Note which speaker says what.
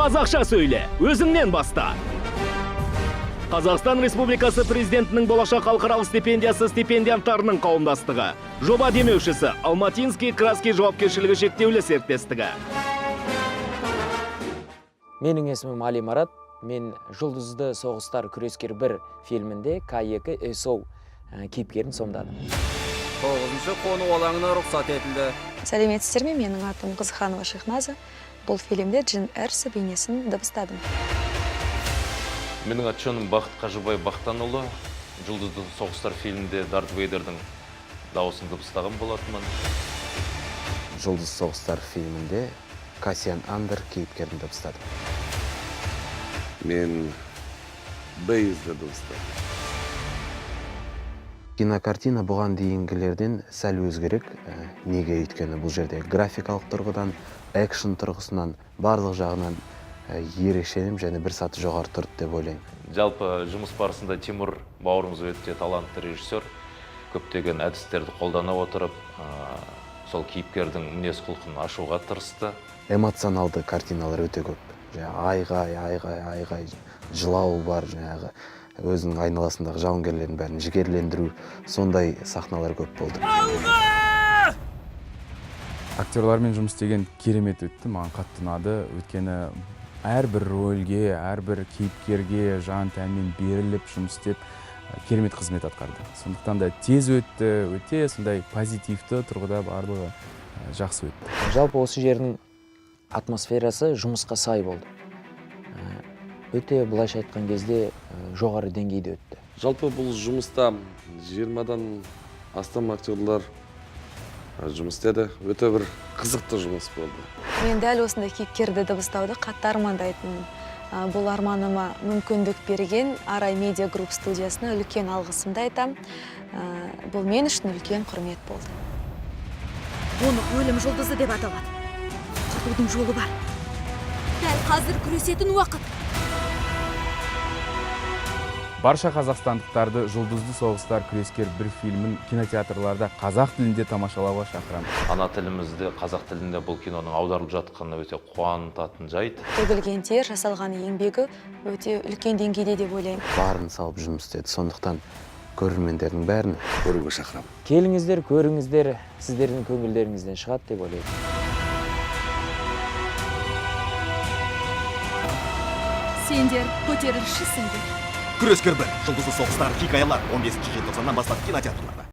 Speaker 1: Қазақша сөйле, өзіңнен баста. Қазақстан Республикасы президентінің болашақ халықаралық стипендиясы стипендианттарының қауымдастығы. Жоба демеушісі Алматинский краски жауапкершілігі шектеулі серіктестігі.
Speaker 2: Менің есімім Али Марат. Мен «Жұлдызды соғыстар күрескер 1» фильмінде К2 СО кейіпкерін сомдадым.
Speaker 3: 9-шы қону алаңына рұқсат етілді.
Speaker 4: Сәлеметсіздер ме? Менің атым Қызханова Шехназа. Бұл фильмде Джин Эрс бейнесін дыбыстадым.
Speaker 5: Менің аты-жөнім Бақыт Қажыбай Бақтанұлы. «Жұлдызды соғыстар» фильмінде Дарт Вейдердің дауысын дыбыстаған болатынмын.
Speaker 6: «Жұлдызды соғыстар» фильмінде Кассиан Андер кейіпкерін дыбыстадым.
Speaker 7: Мен Бейзді дыбыстадым.
Speaker 6: Кинокартина бұған дейінгілерден сәл өзгерек. Неге өйткені бұл жерде графикалық тұрғыдан, экшн тұрғысынан, барлық жағынан ерекшенім және бір саты жоғары тұрды деп ойлаймын.
Speaker 5: Жалпы жұмыс барысында Тимур бауырымыз өте талантты режиссер. Көптеген әдістерді қолдана отырып, сол кейіпкердің мінез-құлқын ашуға тырысты.
Speaker 6: Эмоционалды картиналар өте көп. Айғай, жылау бар, өзінің айналасындағы жауынгерлердің бәрін жігерлендіру, сондай сахналар көп болды.
Speaker 8: Актерлармен жұмыс істеген керемет өтті, маған қатты ұнады. Өйткені әрбір рөлге, әрбір кейіпкерге жан тәнмен беріліп жұмыс істеп керемет қызмет атқарды. Сондықтан да тез өтті, өте сондай позитивті тұрғыда барлығы жақсы өтті.
Speaker 2: Жалпы осы жердің атмосферасы жұмысқа сай болды. Өте былайша айтқан кезде жоғары деңгейде өтті.
Speaker 7: Жалпы бұл жұмыста 20-дан астам актерлар жұмыс істеді. Өте бір қызықты жұмыс болды.
Speaker 4: Мен дәл осындай кейіпкерді дыбыстауды қатты армандайтынмын. Бұл арманыма мүмкіндік берген Арай Медиа Групп студиясына үлкен алғысымды айтам. Бұл мен үшін үлкен құрмет болды.
Speaker 9: Оны өлім жұлдызы деп аталады. Құтылудың жолы бар. Дәл қазір күресетін уақыт.
Speaker 8: Барша қазақстандықтарды «Жұлдызды соғыстар күрескер 1» фильмін кинотеатрларда қазақ тілінде тамашалауға шақырамын.
Speaker 5: Ана тілімізде, қазақ тілінде бұл киноның аударылып жатқаны өте қуантатын жайт.
Speaker 4: Төгілген тер, жасалған еңбегі өте үлкен деңгейде деп ойлаймын.
Speaker 6: Барын салып жұмыс істеді. Сондықтан көрермендердің бәрін
Speaker 7: Көруге шақырамын.
Speaker 2: Келіңіздер, көріңіздер, сіздердің көңілдеріңізден шығады деп ойлаймын.
Speaker 9: Сендер көтерілшісіңдер.
Speaker 1: Күрескер 1, жұлдызды соғыстар хикаялар 15 желтоқсаннан бастап кинотеатрларда.